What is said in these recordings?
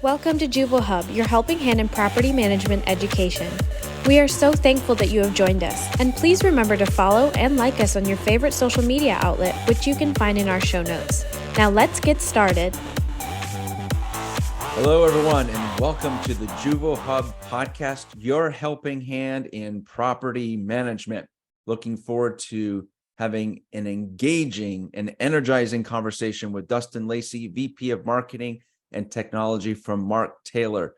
Welcome to Juvo Hub, your helping hand in property management education. We are so thankful that you have joined us, and please remember to follow and like us on your favorite social media outlet, which you can find in our show notes. Now let's get started. Hello, everyone, and welcome to the Juvo Hub podcast, your helping hand in property management. Looking forward to having an engaging and energizing conversation with Dustin Lacey, VP of Marketing and Technology from Mark Taylor.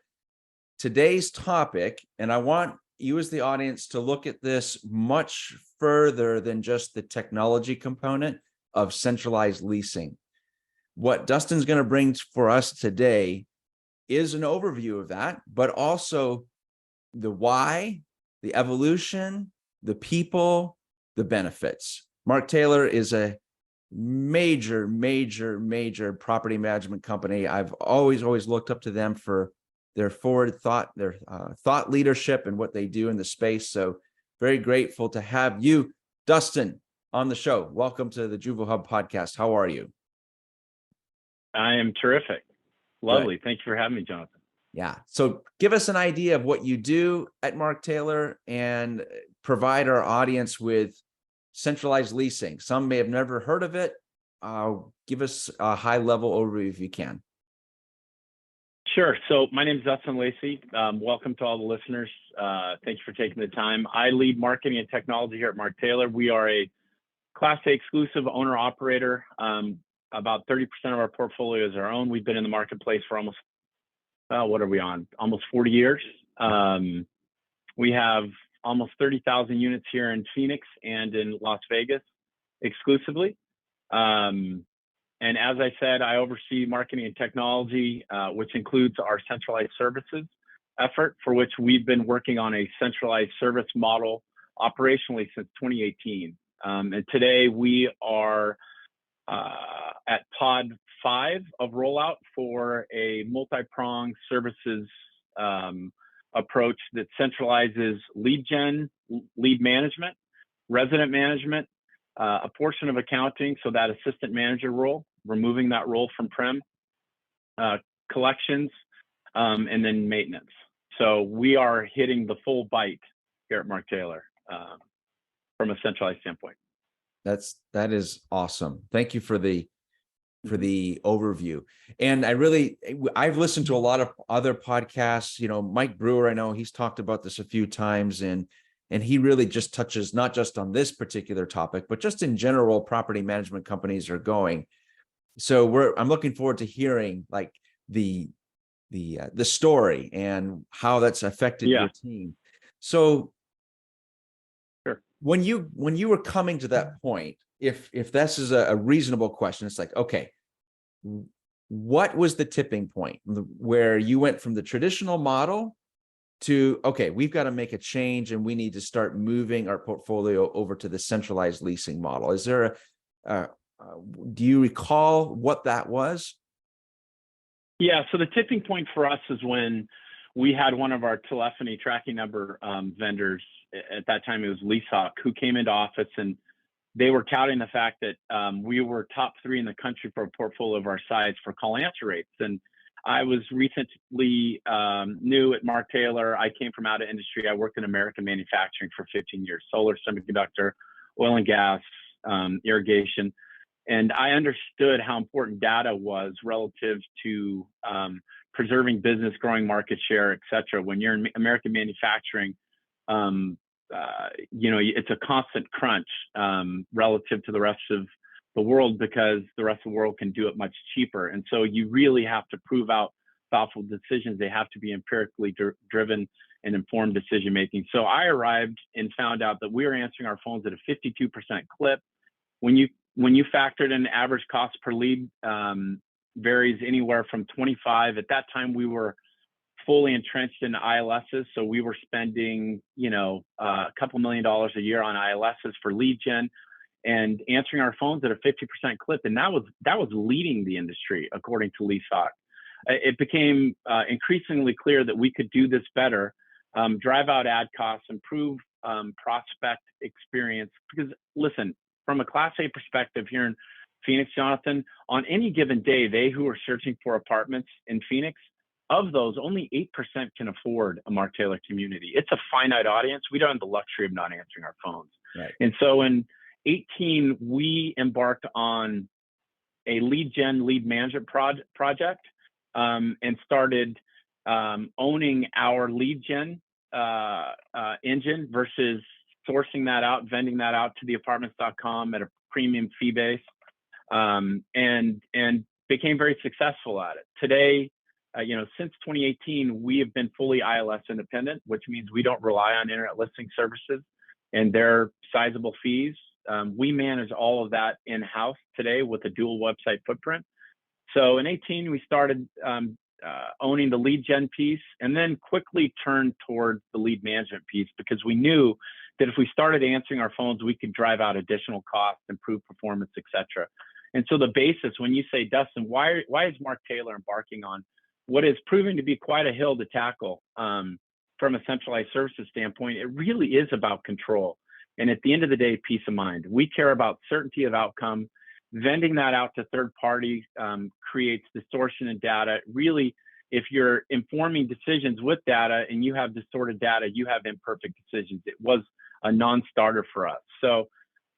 Today's topic, and I want you as the audience to look at this much further than just the technology component of centralized leasing. What Dustin's going to bring for us today is an overview of that, but also the why, the evolution, the people, the benefits. Mark Taylor is a major property management company. I've always looked up to them for their forward thought, their thought leadership and what they do in the space. So very grateful to have you, Dustin, on the show. Welcome to the Juvo Hub podcast. How are you? I am terrific. Lovely. Good. Thank you for having me, Jonathan. Yeah. So give us an idea of what you do at Mark Taylor and provide our audience with centralized leasing. Some may have never heard of it. Give us a high level overview if you can. Sure. So my name is Dustin Lacey. Welcome to all the listeners. Thanks for taking the time. I lead marketing and technology here at Mark Taylor. We are a Class A exclusive owner operator. About 30% of our portfolio is our own. We've been in the marketplace for almost, what are we on? Almost 40 years. We have almost 30,000 units here in Phoenix and in Las Vegas exclusively. And as I said, I oversee marketing and technology, which includes our centralized services effort, for which we've been working on a centralized service model operationally since 2018. And today we are at pod 5 of rollout for a multi-pronged services approach that centralizes lead gen, lead management, resident management, a portion of accounting, so that assistant manager role, removing that role from Prem, collections, and then maintenance. So we are hitting the full bite here at Mark Taylor from a centralized standpoint. That is awesome. Thank you for the overview. And I've listened to a lot of other podcasts. You know, Mike Brewer, I know he's talked about this a few times, and he really just touches not just on this particular topic, but just in general, property management companies are going. So I'm looking forward to hearing like the story and how that's affected your team. So sure. When you were coming to that point, if this is a reasonable question, it's like, okay, what was the tipping point where you went from the traditional model to, okay, we've got to make a change and we need to start moving our portfolio over to the centralized leasing model? Is there do you recall what that was? Yeah, so the tipping point for us is when we had one of our telephony tracking number vendors, at that time it was LeaseHawk, who came into office, and they were touting the fact that we were top 3 in the country for a portfolio of our size for call answer rates. And I was recently new at Mark Taylor. I came from out of industry. I worked in American manufacturing for 15 years, solar, semiconductor, oil and gas, irrigation. And I understood how important data was relative to preserving business, growing market share, et cetera. When you're in American manufacturing, it's a constant crunch relative to the rest of the world, because the rest of the world can do it much cheaper. And so you really have to prove out thoughtful decisions. They have to be empirically driven and informed decision making. So I arrived and found out that we were answering our phones at a 52% clip. When you factored in average cost per lead, varies anywhere from 25. At that time, we were fully entrenched in ILSs, so we were spending, a couple $1 million a year on ILSs for lead gen, and answering our phones at a 50% clip, and that was leading the industry according to LeaseHawk. It became increasingly clear that we could do this better, drive out ad costs, improve prospect experience. Because listen, from a Class A perspective here in Phoenix, Jonathan, on any given day, they who are searching for apartments in Phoenix of those, only 8% can afford a Mark Taylor community. It's a finite audience. We don't have the luxury of not answering our phones. Right. And so in 18, we embarked on a lead management project, and started owning our lead gen engine versus sourcing that out, vending that out to the apartments.com at a premium fee base, and became very successful at it. Today, since 2018, we have been fully ILS independent, which means we don't rely on internet listing services and their sizable fees. We manage all of that in-house today with a dual website footprint. So in 18, we started owning the lead gen piece, and then quickly turned towards the lead management piece, because we knew that if we started answering our phones, we could drive out additional costs, improve performance, et cetera. And so the basis, when you say, Dustin, why is Mark Taylor embarking on what is proving to be quite a hill to tackle from a centralized services standpoint, it really is about control. And at the end of the day, peace of mind. We care about certainty of outcome. Vending that out to third parties creates distortion in data. Really, if you're informing decisions with data and you have distorted data, you have imperfect decisions. It was a non-starter for us. So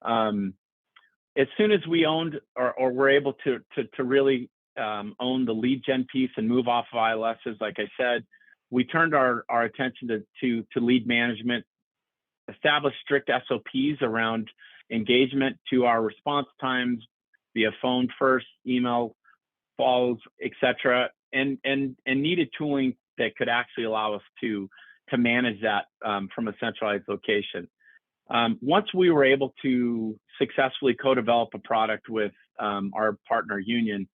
as soon as we owned or were able to really own the lead gen piece and move off of ILSs, like I said, we turned our attention to lead management, established strict SOPs around engagement to our response times via phone first, email, calls, et cetera, and needed tooling that could actually allow us to manage that from a centralized location. Once we were able to successfully co-develop a product with our partner Union,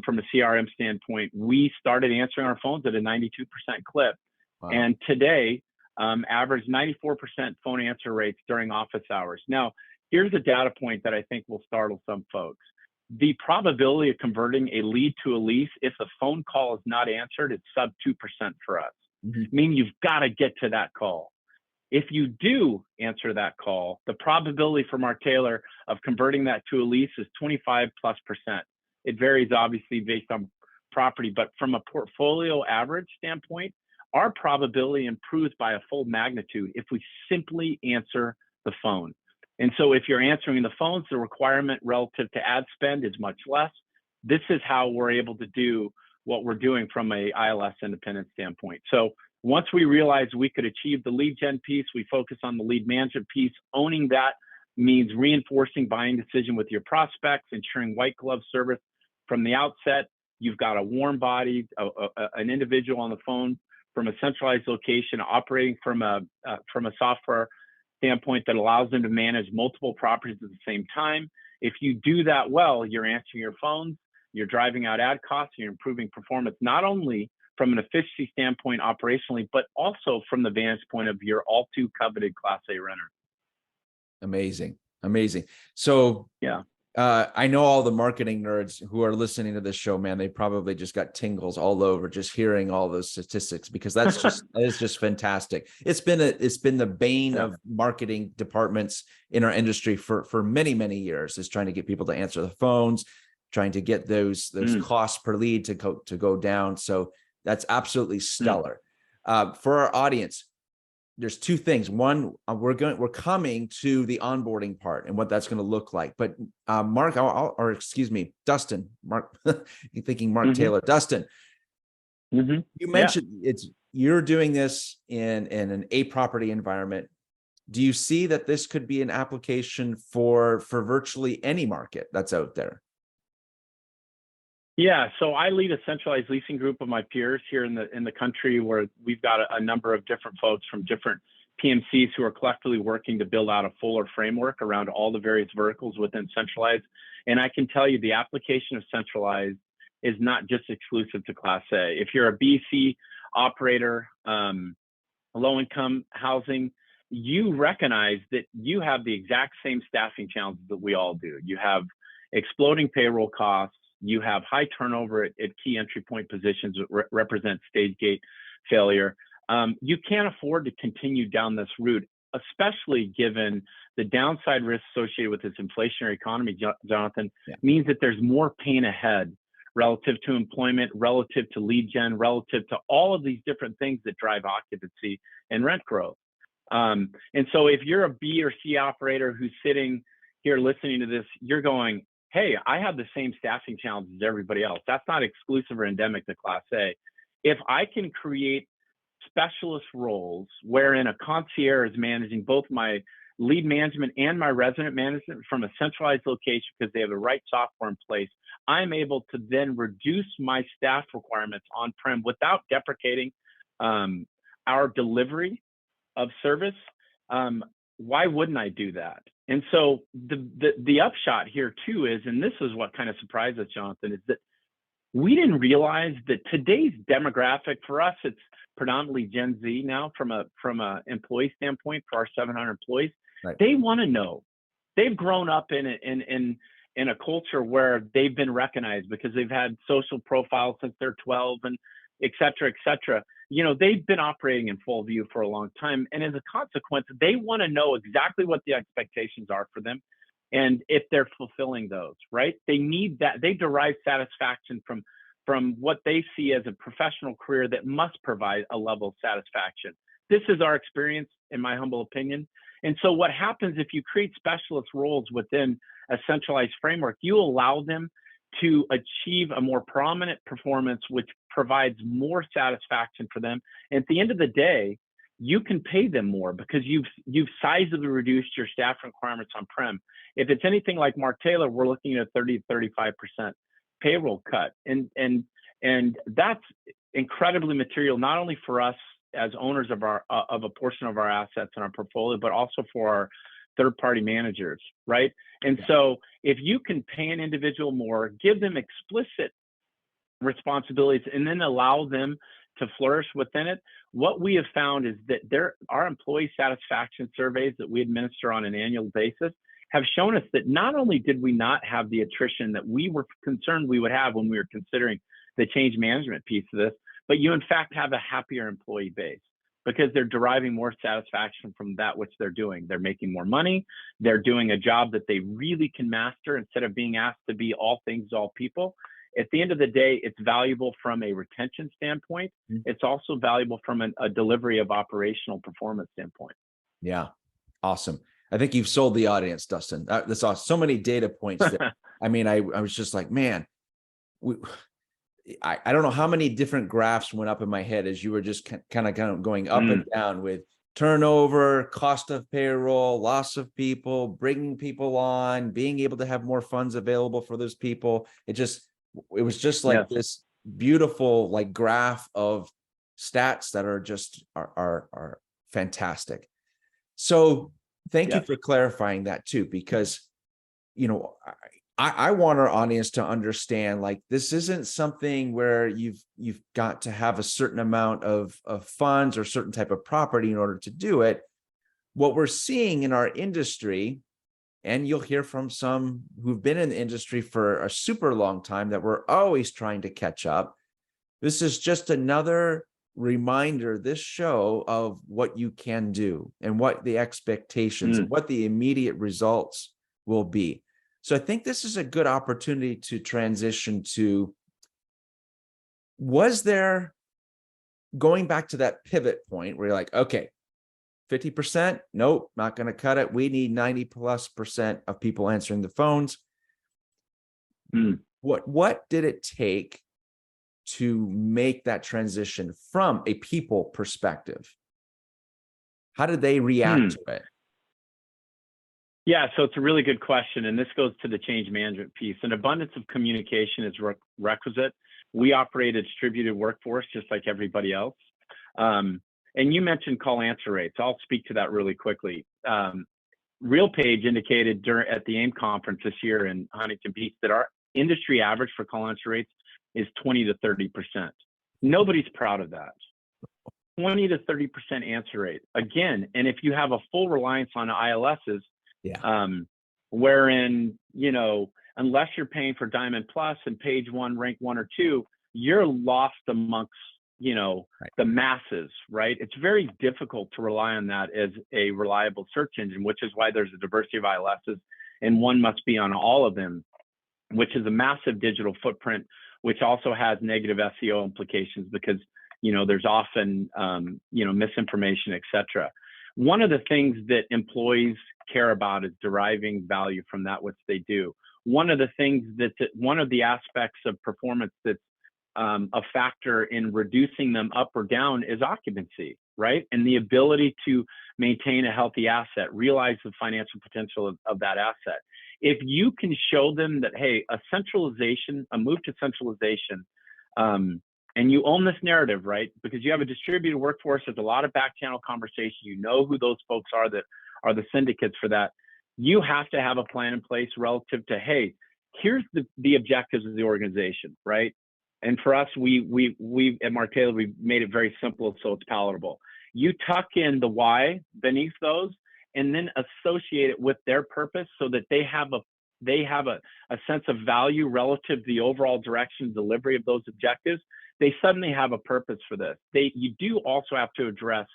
from a CRM standpoint, we started answering our phones at a 92% clip. Wow. And today, average 94% phone answer rates during office hours. Now, here's a data point that I think will startle some folks. The probability of converting a lead to a lease, if the phone call is not answered, it's sub 2% for us. Mm-hmm. I mean, you've got to get to that call. If you do answer that call, the probability for Mark Taylor of converting that to a lease is 25+%. It varies obviously based on property, but from a portfolio average standpoint, our probability improves by a full magnitude if we simply answer the phone. And so if you're answering the phones, the requirement relative to ad spend is much less. This is how we're able to do what we're doing from a ILS independent standpoint. So once we realized we could achieve the lead gen piece, we focus on the lead management piece. Owning that means reinforcing buying decision with your prospects, ensuring white glove service from the outset. You've got a warm body, an individual on the phone from a centralized location, operating from a software standpoint that allows them to manage multiple properties at the same time. If you do that well, you're answering your phones, you're driving out ad costs, you're improving performance, not only from an efficiency standpoint operationally, but also from the vantage point of your all too coveted Class A renter. Amazing. So yeah, I know all the marketing nerds who are listening to this show, man, they probably just got tingles all over just hearing all those statistics, because that is just fantastic. It's been the bane of marketing departments in our industry for many, many years, is trying to get people to answer the phones, trying to get those costs per lead to go down. So that's absolutely stellar. For our audience, there's two things. One, we're coming to the onboarding part and what that's going to look like. But Mark, Dustin, Mark, you're thinking Mark Taylor, Dustin, you mentioned you're doing this in an A property environment. Do you see that this could be an application for virtually any market that's out there? Yeah, so I lead a centralized leasing group of my peers here in the country, where we've got a number of different folks from different PMCs who are collectively working to build out a fuller framework around all the various verticals within centralized. And I can tell you the application of centralized is not just exclusive to Class A. If you're a BC operator, low-income housing, you recognize that you have the exact same staffing challenges that we all do. You have exploding payroll costs. You have high turnover at key entry point positions that represent stage gate failure. You can't afford to continue down this route, especially given the downside risk associated with this inflationary economy, Jonathan, means that there's more pain ahead relative to employment, relative to lead gen, relative to all of these different things that drive occupancy and rent growth. And so if you're a B or C operator who's sitting here listening to this, you're going, hey, I have the same staffing challenges as everybody else. That's not exclusive or endemic to Class A. If I can create specialist roles wherein a concierge is managing both my lead management and my resident management from a centralized location because they have the right software in place, I'm able to then reduce my staff requirements on-prem without deprecating our delivery of service. Why wouldn't I do that? And so the upshot here too is, and this is what kind of surprised us, Jonathan, is that we didn't realize that today's demographic for us, it's predominantly Gen Z now from a employee standpoint for our 700 employees. Right. They want to know. They've grown up in a culture where they've been recognized because they've had social profiles since they're 12 and et cetera, et cetera. You know, they've been operating in full view for a long time. And as a consequence, they want to know exactly what the expectations are for them and if they're fulfilling those, right? They need that. They derive satisfaction from what they see as a professional career that must provide a level of satisfaction. This is our experience, in my humble opinion. And so what happens if you create specialist roles within a centralized framework, you allow them to achieve a more prominent performance, which provides more satisfaction for them. And at the end of the day, you can pay them more because you've sizably reduced your staff requirements on-prem. If it's anything like Mark Taylor, we're looking at 30 to 35% payroll cut. And that's incredibly material, not only for us as owners of a portion of our assets in our portfolio, but also for our third-party managers, right? And so if you can pay an individual more, give them explicit responsibilities, and then allow them to flourish within it, what we have found is that our employee satisfaction surveys that we administer on an annual basis have shown us that not only did we not have the attrition that we were concerned we would have when we were considering the change management piece of this, but you in fact have a happier employee base because they're deriving more satisfaction from that which they're doing. They're making more money. They're doing a job that they really can master instead of being asked to be all things to all people. At the end of the day, it's valuable from a retention standpoint. It's also valuable from a delivery of operational performance standpoint. Yeah. Awesome. I think you've sold the audience, Dustin. That's awesome. So many data points there. I mean, I was just like, man, I don't know how many different graphs went up in my head as you were just kind of going up and down with turnover, cost of payroll, loss of people, bringing people on, being able to have more funds available for those people. It was just like this beautiful like graph of stats that are just are fantastic. So thank you for clarifying that too, because, you know, I want our audience to understand, like, this isn't something where you've got to have a certain amount of funds or certain type of property in order to do it. What we're seeing in our industry, and you'll hear from some who've been in the industry for a super long time, that we're always trying to catch up. This is just another reminder, this show, of what you can do and what the expectations and what the immediate results will be. So I think this is a good opportunity to transition to, was there, going back to that pivot point where you're like, okay, 50%, nope, not going to cut it. We need 90+% of people answering the phones. What did it take to make that transition from a people perspective? How did they react to it? Yeah, so it's a really good question. And this goes to the change management piece. An abundance of communication is requisite. We operate a distributed workforce just like everybody else. And you mentioned call answer rates. I'll speak to that really quickly. RealPage indicated at the AIM conference this year in Huntington Beach that our industry average for call answer rates is 20 to 30%. Nobody's proud of that. 20 to 30% answer rate. Again, and if you have a full reliance on ILSs, wherein, you know, unless you're paying for Diamond Plus and Page One, rank 1 or 2, you're lost amongst, you know, the masses, right? It's very difficult to rely on that as a reliable search engine, which is why there's a diversity of ILSs, and one must be on all of them, which is a massive digital footprint which also has negative SEO implications because, there's often, misinformation, et cetera. One of the things that employees care about is deriving value from that which they do. One of the aspects of performance that's a factor in reducing them up or down is occupancy, right? And the ability to maintain a healthy asset, realize the financial potential of that asset. If you can show them that, hey, a move to centralization, and you own this narrative, right? Because you have a distributed workforce, there's a lot of back channel conversation, who those folks are that are the syndicates for that. You have to have a plan in place relative to, hey, here's the objectives of the organization, right? And for us, we at Mark Taylor, we've made it very simple so it's palatable. You tuck in the why beneath those and then associate it with their purpose so that they have a sense of value relative to the overall direction and delivery of those objectives. They suddenly have a purpose for this. You do also have to address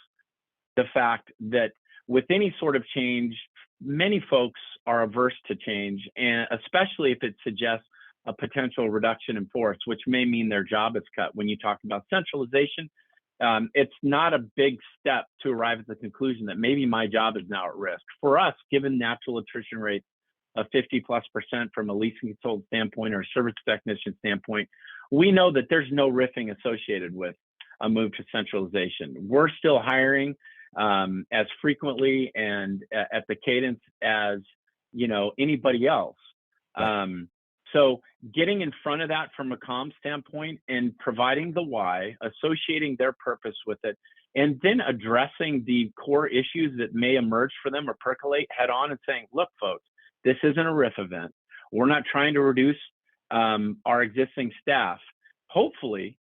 the fact that with any sort of change, many folks are averse to change, and especially if it suggests a potential reduction in force, which may mean their job is cut. When you talk about centralization, it's not a big step to arrive at the conclusion that maybe my job is now at risk. For us, given natural attrition rates of 50+% from a leasing consultant standpoint or a service technician standpoint, we know that there's no riffing associated with a move to centralization. We're still hiring as frequently and at the cadence as anybody else. So getting in front of that from a comm standpoint and providing the why, associating their purpose with it, and then addressing the core issues that may emerge for them or percolate head on and saying, look, folks, this isn't a riff event. We're not trying to reduce our existing staff. Hopefully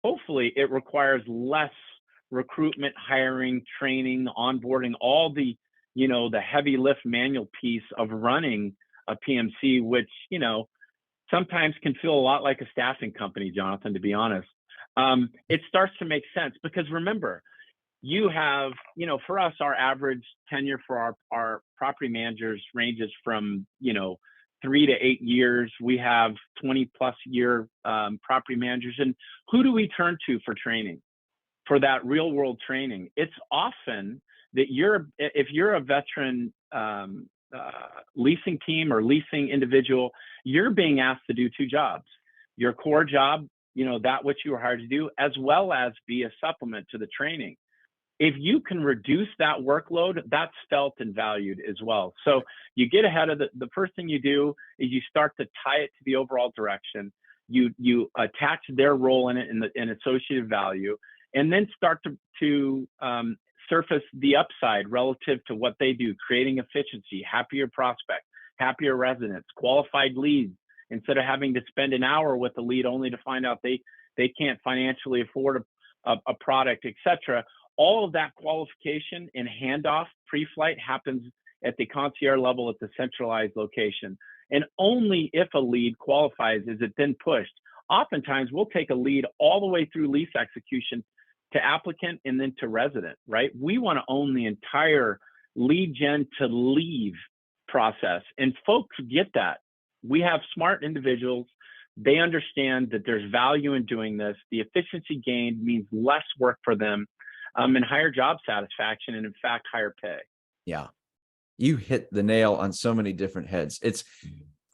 it requires less recruitment, hiring, training, onboarding, all the heavy lift manual piece of running a PMC, which sometimes can feel a lot like a staffing company, Jonathan, to be honest. It starts to make sense because remember, you have, for us, our average tenure for our property managers ranges from 3 to 8 years. We have 20+ year property managers. And who do we turn to for training, for that real world training? It's often that if you're a veteran leasing team or leasing individual, you're being asked to do two jobs: your core job, that which you were hired to do, as well as be a supplement to the training. If you can reduce that workload, that's felt and valued as well. So you get ahead of the first thing you do is you start to tie it to the overall direction. You attach their role in it and associated value, and then start to surface the upside relative to what they do, creating efficiency, happier prospects, happier residents, qualified leads, instead of having to spend an hour with a lead only to find out they can't financially afford a product, et cetera. All of that qualification and handoff pre-flight happens at the concierge level at the centralized location. And only if a lead qualifies is it then pushed. Oftentimes we'll take a lead all the way through lease execution to applicant and then to resident, right? We want to own the entire lead gen to leave process. And folks get that. We have smart individuals. They understand that there's value in doing this. The efficiency gained means less work for them, and higher job satisfaction, and in fact, higher pay. Yeah. You hit the nail on so many different heads.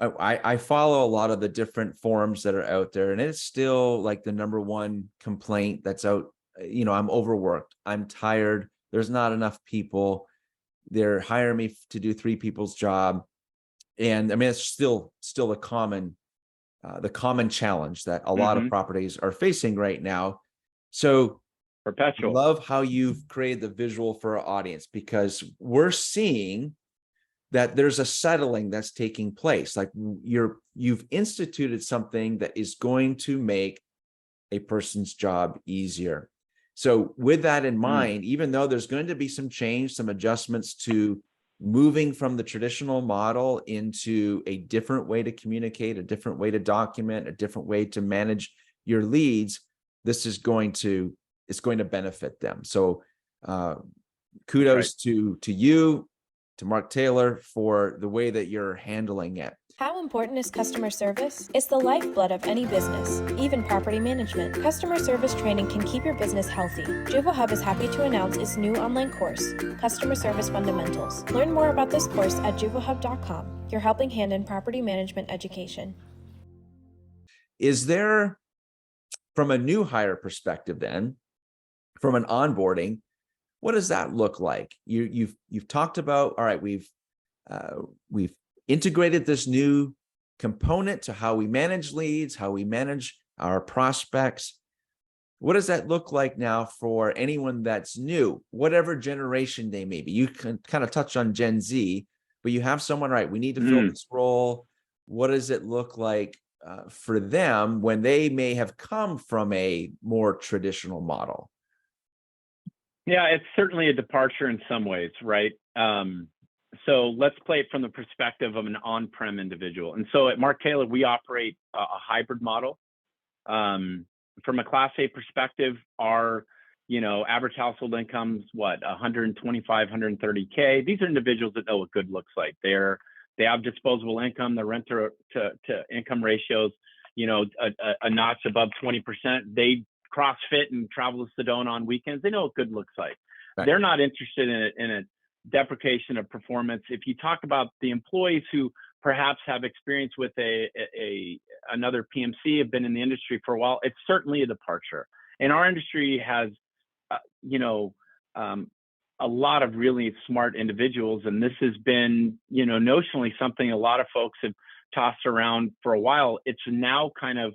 I follow a lot of the different forums that are out there, and it's still like the number one complaint that's out. I'm overworked. I'm tired. There's not enough people. They're hiring me to do 3 people's job. And I mean, it's still the common challenge that a lot of properties are facing right now. So perpetual. Love how you've created the visual for our audience, because we're seeing that there's a settling that's taking place. Like you've instituted something that is going to make a person's job easier. So with that in mind, even though there's going to be some change, some adjustments to moving from the traditional model into a different way to communicate, a different way to document, a different way to manage your leads, this is going to benefit them. So kudos to you, to Mark Taylor, for the way that you're handling it. How important is customer service? It's the lifeblood of any business, even property management. Customer service training can keep your business healthy. Juvo Hub is happy to announce its new online course, Customer Service Fundamentals. Learn more about this course at juvohub.com, your helping hand in property management education. Is there, from a new hire perspective then, from an onboarding, what does that look like? You've talked about, all right, we've integrated this new component to how we manage leads, how we manage our prospects. What does that look like now for anyone that's new, whatever generation they may be? You can kind of touch on Gen Z, but you have someone, right, we need to fill this role. What does it look like for them when they may have come from a more traditional model? Yeah, it's certainly a departure in some ways, right? So let's play it from the perspective of an on-prem individual. And so at Mark Taylor, we operate a hybrid model. From a Class A perspective, our average household income's what, 125, 130K. These are individuals that know what good looks like. They have disposable income, the rent to income ratios, a notch above 20%. They CrossFit and travel to Sedona on weekends. They know what good looks like. Right. They're not interested in a deprecation of performance. If you talk about the employees who perhaps have experience with another PMC, have been in the industry for a while, it's certainly a departure. And our industry has, a lot of really smart individuals, and this has been, notionally something a lot of folks have tossed around for a while. It's now kind of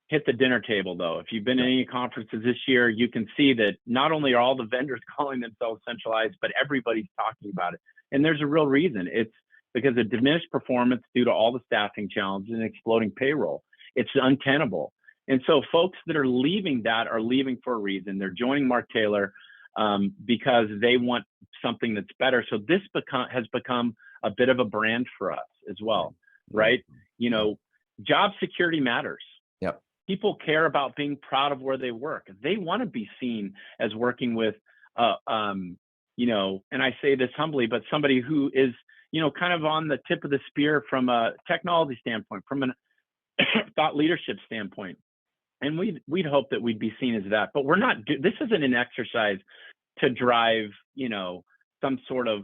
hit the dinner table, though. If you've been in any conferences this year, you can see that not only are all the vendors calling themselves centralized, but everybody's talking about it. And there's a real reason. It's because of diminished performance due to all the staffing challenges and exploding payroll. It's untenable. And so folks that are leaving that are leaving for a reason. They're joining Mark Taylor because they want something that's better. So this has become a bit of a brand for us as well, right? Job security matters. Yep. People care about being proud of where they work. They want to be seen as working with, and I say this humbly, but somebody who is, kind of on the tip of the spear from a technology standpoint, from a thought leadership standpoint. And we'd hope that we'd be seen as that, but we're not. This isn't an exercise to drive, some sort of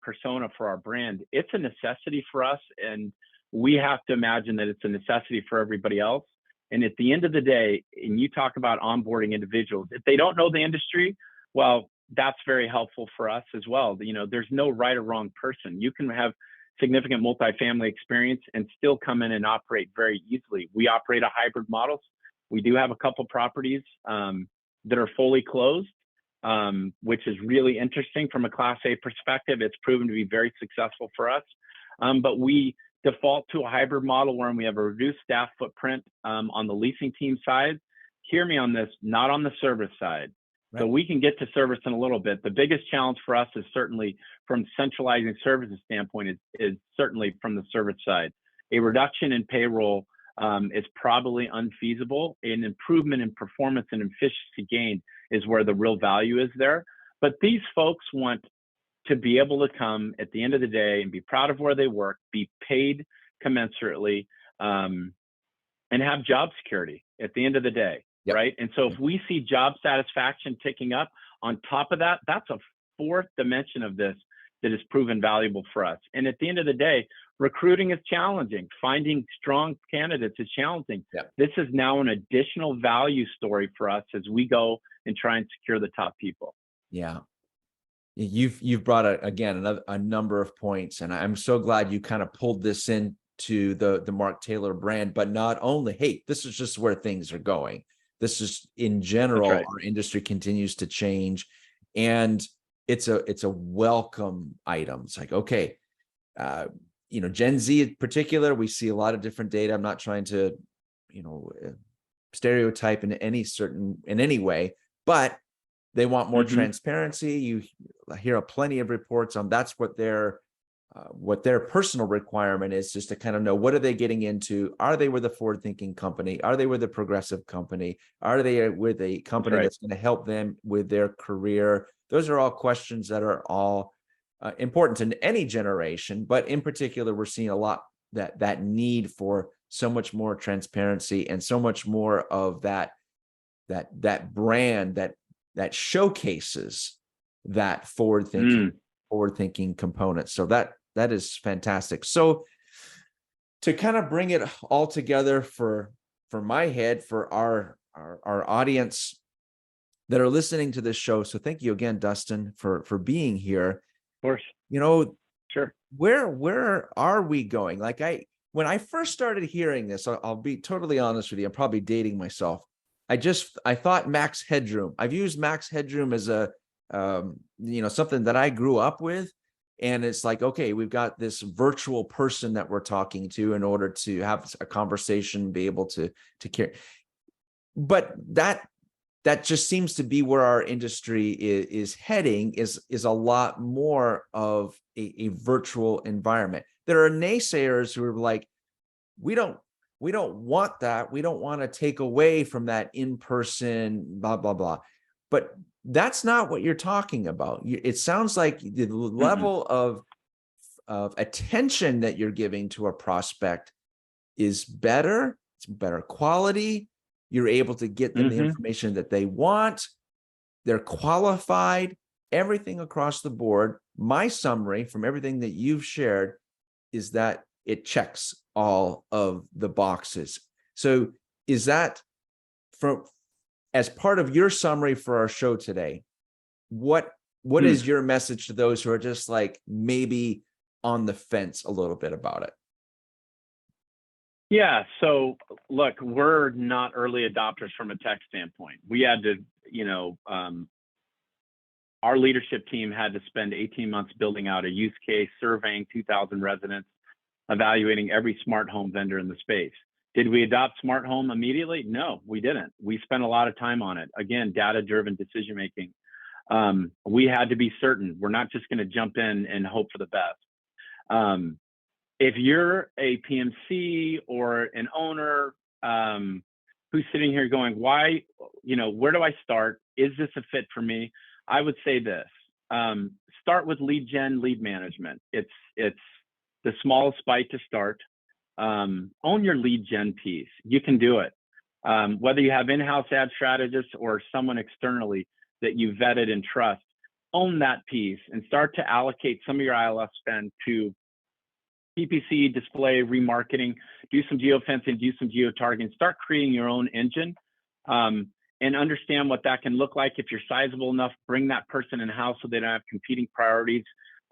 persona for our brand. It's a necessity for us, and we have to imagine that it's a necessity for everybody else. And at the end of the day, and you talk about onboarding individuals, if they don't know the industry, well, that's very helpful for us as well. There's no right or wrong person. You can have significant multifamily experience and still come in and operate very easily. We operate a hybrid model. We do have a couple properties that are fully closed, which is really interesting from a Class A perspective. It's proven to be very successful for us. But we default to a hybrid model where we have a reduced staff footprint on the leasing team side. Hear me on this, not on the service side. Right. So we can get to service in a little bit. The biggest challenge for us is certainly from centralizing services standpoint is certainly from the service side. A reduction in payroll is probably unfeasible. An improvement in performance and efficiency gain is where the real value is there. But these folks want to be able to come at the end of the day and be proud of where they work, be paid commensurately, and have job security at the end of the day. Yep. Right. And so if we see job satisfaction ticking up on top of that, that's a fourth dimension of this that has proven valuable for us. And at the end of the day, recruiting is challenging. Finding strong candidates is challenging. Yep. This is now an additional value story for us as we go and try and secure the top people. Yeah. You've brought a number of points, and I'm so glad you kind of pulled this into the Mark Taylor brand, but not only, hey, this is just where things are going. This is in general, right. Our industry continues to change, and it's a welcome item. It's like, okay, Gen Z in particular, we see a lot of different data. I'm not trying to, stereotype in any way, but they want more transparency. You hear plenty of reports on that's what their personal requirement is, just to kind of know what are they getting into. Are they with a forward-thinking company? Are they with a progressive company? Are they with a company that's going to help them with their career? Those are all questions that are all important in any generation, but in particular, we're seeing a lot that need for so much more transparency and so much more of that brand that showcases that forward thinking component. So that is fantastic. So to kind of bring it all together for my head, for our audience that are listening to this show. So thank you again, Dustin, for being here. Of course. Sure. Where are we going? Like when I first started hearing this, I'll be totally honest with you, I'm probably dating myself. I thought max headroom. I've used max headroom as a something that I grew up with. And it's like, okay, we've got this virtual person that we're talking to in order to have a conversation, be able to care. But that just seems to be where our industry is heading, is a lot more of a virtual environment. There are naysayers who are like, we don't want that. We don't want to take away from that in-person, blah, blah, blah. But that's not what you're talking about. It sounds like the level of attention that you're giving to a prospect is better. It's better quality. You're able to get them the information that they want. They're qualified, everything across the board. My summary from everything that you've shared is that it checks all of the boxes. So is that, as part of your summary for our show today, what is your message to those who are just like maybe on the fence a little bit about it? Yeah. So look, we're not early adopters from a tech standpoint. We had to, our leadership team had to spend 18 months building out a use case, surveying 2,000 residents, evaluating every smart home vendor in the space. Did we adopt smart home immediately? No, we didn't. We spent a lot of time on it. Again, data-driven decision-making. We had to be certain. We're not just going to jump in and hope for the best. If you're a PMC or an owner who's sitting here going, why, where do I start? Is this a fit for me? I would say this, start with lead gen, lead management. It's the smallest bite to start. Own your lead gen piece. You can do it. Whether you have in-house ad strategists or someone externally that you vetted and trust, own that piece and start to allocate some of your ILS spend to PPC, display, remarketing, do some geofencing, do some geo-targeting, start creating your own engine, and understand what that can look like. If you're sizable enough, bring that person in-house so they don't have competing priorities.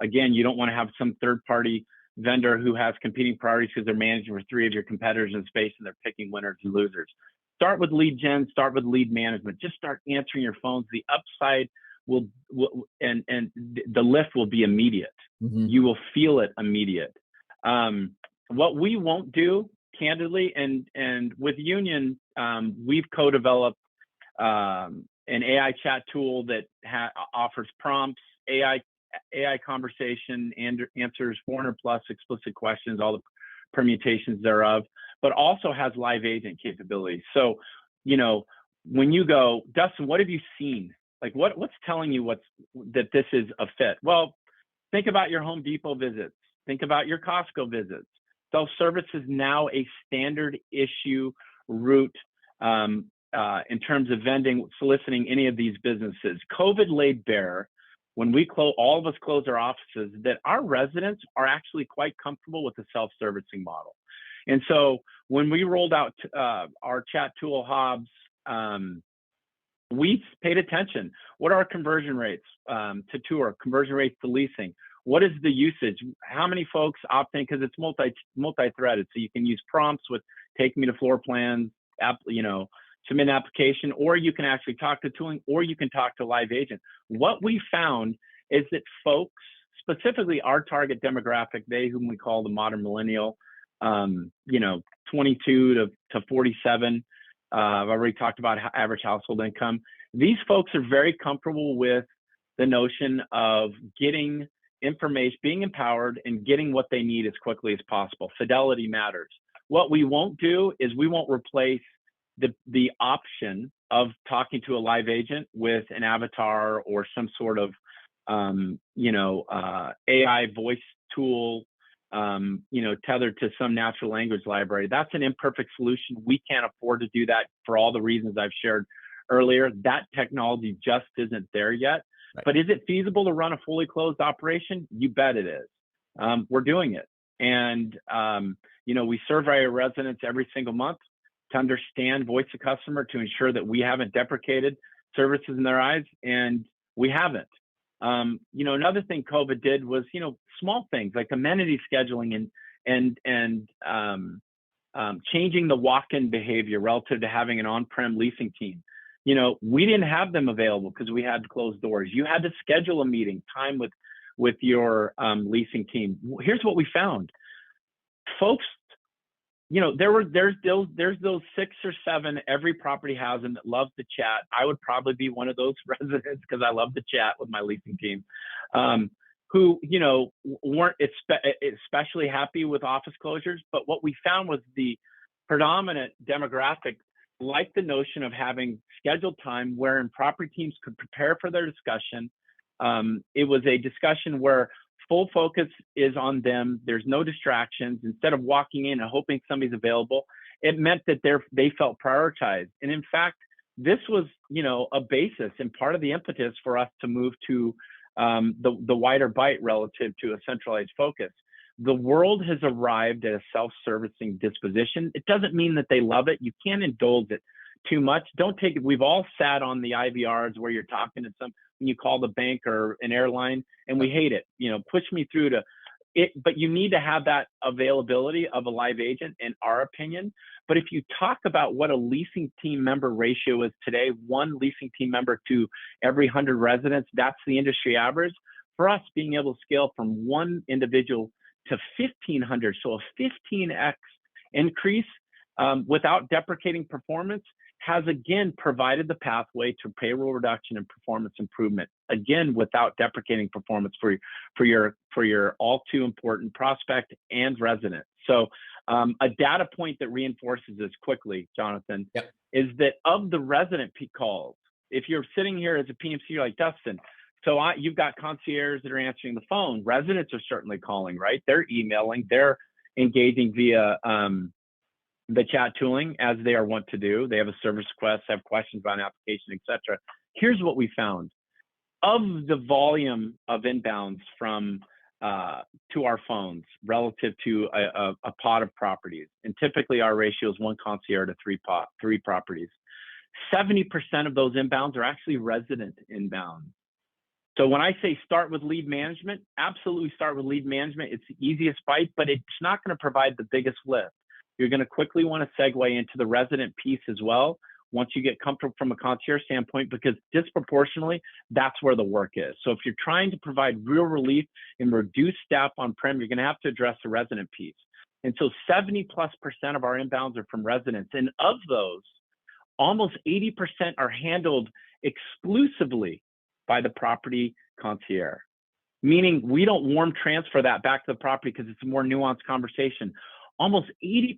Again, you don't want to have some third-party vendor who has competing priorities because they're managing for 3 of your competitors in space and they're picking winners and losers. Start with lead gen, start with lead management. Just start answering your phones. The upside will and the lift will be immediate. You will feel it immediate. What we won't do, candidly, and with Union, we've co-developed an AI chat tool that offers prompts, AI conversation, and answers 400 plus explicit questions, all the permutations thereof, but also has live agent capabilities. So, when you go, Dustin, what have you seen? Like what's telling you that this is a fit? Well, think about your Home Depot visits. Think about your Costco visits. Self-service is now a standard issue route in terms of soliciting any of these businesses. COVID laid bare, when all of us closed our offices, that our residents are actually quite comfortable with the self-servicing model. And so when we rolled out our chat tool, Hobbs, we paid attention. What are our conversion rates to tour, conversion rates to leasing? What is the usage? How many folks opt in? Because it's multi-threaded. So you can use prompts with take me to floor plans, submit an application, or you can actually talk to tooling, or you can talk to a live agent. What we found is that folks, specifically our target demographic, whom we call the modern millennial, 22 to 47, I've already talked about average household income. These folks are very comfortable with the notion of getting information, being empowered, and getting what they need as quickly as possible. Fidelity matters. What we won't do is we won't replace the option of talking to a live agent with an avatar or some sort of AI voice tool, tethered to some natural language library. That's an imperfect solution. We can't afford to do that for all the reasons I've shared earlier. That technology just isn't there yet. Right. But is it feasible to run a fully closed operation? You bet it is. We're doing it. And, we survey our residents every single month to understand voice of customer, to ensure that we haven't deprecated services in their eyes, and we haven't. Another thing COVID did was, small things like amenity scheduling and changing the walk-in behavior relative to having an on-prem leasing team. We didn't have them available because we had closed doors. You had to schedule a meeting time with your leasing team. Here's what we found, folks. There's those 6 or 7 every property housing that loves to chat. I would probably be one of those residents because I love to chat with my leasing team, who weren't especially happy with office closures. But what we found was the predominant demographic liked the notion of having scheduled time wherein property teams could prepare for their discussion. It was a discussion where full focus is on them. There's no distractions. Instead of walking in and hoping somebody's available, it meant that they felt prioritized. And in fact, this was, a basis and part of the impetus for us to move to the wider bite relative to a centralized focus. The world has arrived at a self-servicing disposition. It doesn't mean that they love it. You can't indulge it too much. Don't take it. We've all sat on the IVRs where you're talking to when you call the bank or an airline, and we hate it. Push me through to it, but you need to have that availability of a live agent, in our opinion. But if you talk about what a leasing team member ratio is today, 1 leasing team member to every 100 residents, that's the industry average. For us, being able to scale from 1 individual to 1,500, so a 15x increase without deprecating performance, has again provided the pathway to payroll reduction and performance improvement, again without deprecating performance for your all too important prospect and resident. So a data point that reinforces this quickly, Jonathan, Yep. is that of the resident peak calls, if you're sitting here as a PMC, you're like, Dustin, so you've got concierges that are answering the phone. Residents are certainly calling, right? They're emailing, they're engaging via the chat tooling, as they are wont to do. They have a service request, have questions about an application, etc. Here's what we found. Of the volume of inbounds from to our phones relative to a pod of properties, and typically our ratio is 1 concierge to 3 properties, 70% of those inbounds are actually resident inbounds. So when I say start with lead management, absolutely start with lead management. It's the easiest bite, but it's not going to provide the biggest lift. You're going to quickly want to segue into the resident piece as well once you get comfortable from a concierge standpoint, because disproportionately, that's where the work is. So if you're trying to provide real relief and reduce staff on-prem, you're going to have to address the resident piece. And so 70+% of our inbounds are from residents. And of those, almost 80% are handled exclusively by the property concierge, meaning we don't warm transfer that back to the property because it's a more nuanced conversation. Almost 80%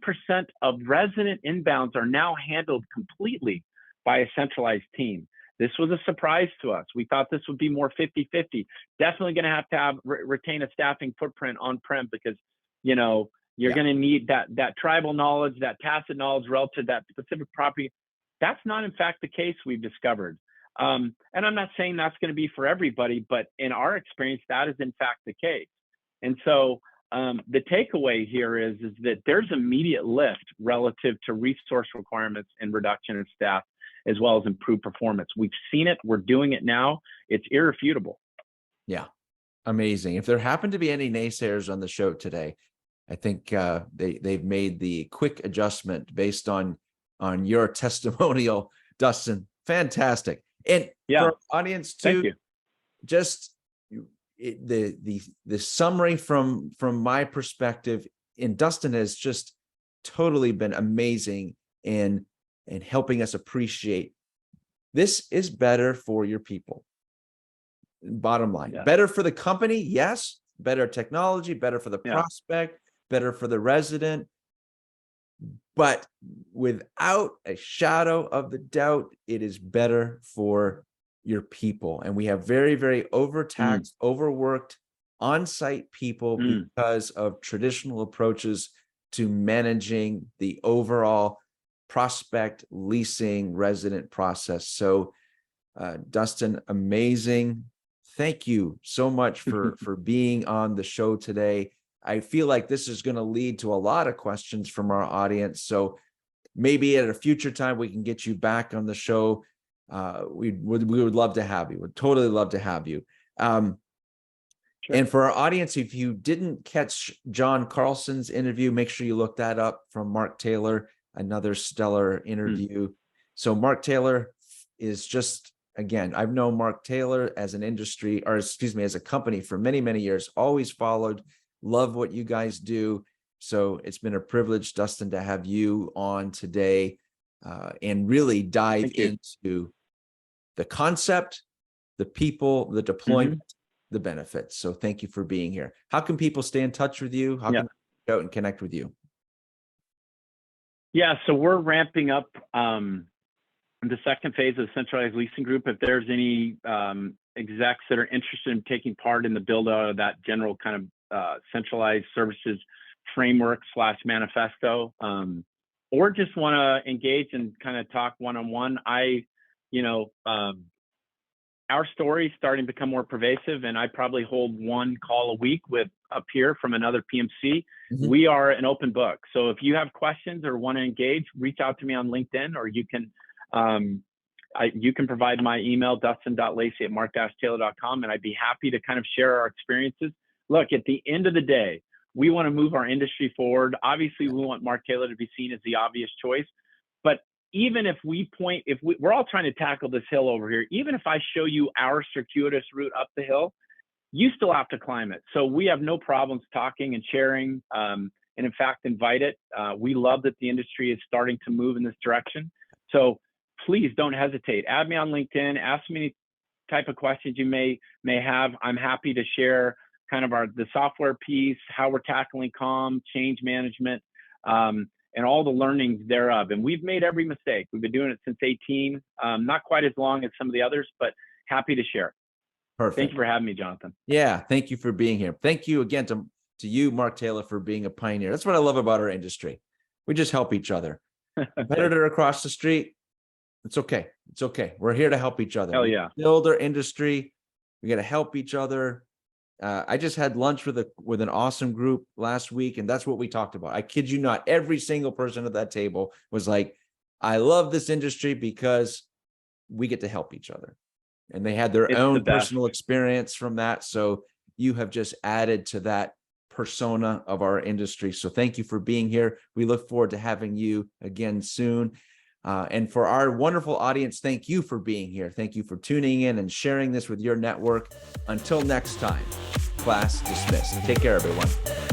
of resident inbounds are now handled completely by a centralized team. This was a surprise to us. We thought this would be more 50-50. Definitely going to have retain a staffing footprint on-prem because, you're going to need that tribal knowledge, that tacit knowledge relative to that specific property. That's not, in fact, the case we've discovered. And I'm not saying that's going to be for everybody, but in our experience, that is, in fact, the case. And so the takeaway here is that there's immediate lift relative to resource requirements and reduction in staff, as well as improved performance. We've seen it. We're doing it now. It's irrefutable. Yeah. Amazing. If there happen to be any naysayers on the show today, I think they've made the quick adjustment based on your testimonial, Dustin. Fantastic. And for our audience too, just the summary from my perspective, and Dustin has just totally been amazing in helping us appreciate this is better for your people. Bottom line, better for the company, yes, better technology, better for the prospect, better for the resident, but without a shadow of the doubt, it is better for your people. And we have very, very overtaxed, overworked on-site people because of traditional approaches to managing the overall prospect leasing resident process. So Dustin, amazing. Thank you so much for being on the show today. I feel like this is going to lead to a lot of questions from our audience. So maybe at a future time, we can get you back on the show. We would love to have you. Would totally love to have you. Sure. And for our audience, if you didn't catch John Carlson's interview, make sure you look that up from Mark Taylor, another stellar interview. So Mark Taylor is just, again, I've known Mark Taylor as an industry, or excuse me, as a company for many, many years, always followed, love what you guys do. So it's been a privilege, Dustin, to have you on today and really dive into the concept, the people, the deployment, the benefits. So thank you for being here. How can people stay in touch with you? How can they go out and connect with you? Yeah, so we're ramping up the second phase of the Centralized Leasing Group. If there's any execs that are interested in taking part in the build out of that general kind of centralized services framework / manifesto, or just want to engage and kind of talk one-on-one, our story is starting to become more pervasive, and I probably hold one call a week with a peer from another PMC. We are an open book. So if you have questions or want to engage, reach out to me on LinkedIn, or you can provide my email, dustin.lacey@mark-taylor.com, and I'd be happy to kind of share our experiences. Look, at the end of the day, we want to move our industry forward. Obviously, we want Mark Taylor to be seen as the obvious choice, but even if we're all trying to tackle this hill over here, even if I show you our circuitous route up the hill, you still have to climb it. So we have no problems talking and sharing, and in fact, invite it. We love that the industry is starting to move in this direction. So please don't hesitate. Add me on LinkedIn. Ask me any type of questions you may have. I'm happy to share kind of the software piece, how we're tackling change management, and all the learnings thereof. And we've made every mistake. We've been doing it since 18, not quite as long as some of the others, but happy to share. Perfect. Thank you for having me, Jonathan. Yeah, thank you for being here. Thank you again to you, Mark Taylor, for being a pioneer. That's what I love about our industry. We just help each other. Competitor across the street, it's okay. It's okay. We're here to help each other. Hell yeah. Build our industry. We got to help each other. I just had lunch with an awesome group last week, and that's what we talked about. I kid you not, every single person at that table was like, I love this industry because we get to help each other. And they had their own personal experience from that. So you have just added to that persona of our industry. So thank you for being here. We look forward to having you again soon. And for our wonderful audience, thank you for being here. Thank you for tuning in and sharing this with your network. Until next time, class dismissed. Take care, everyone.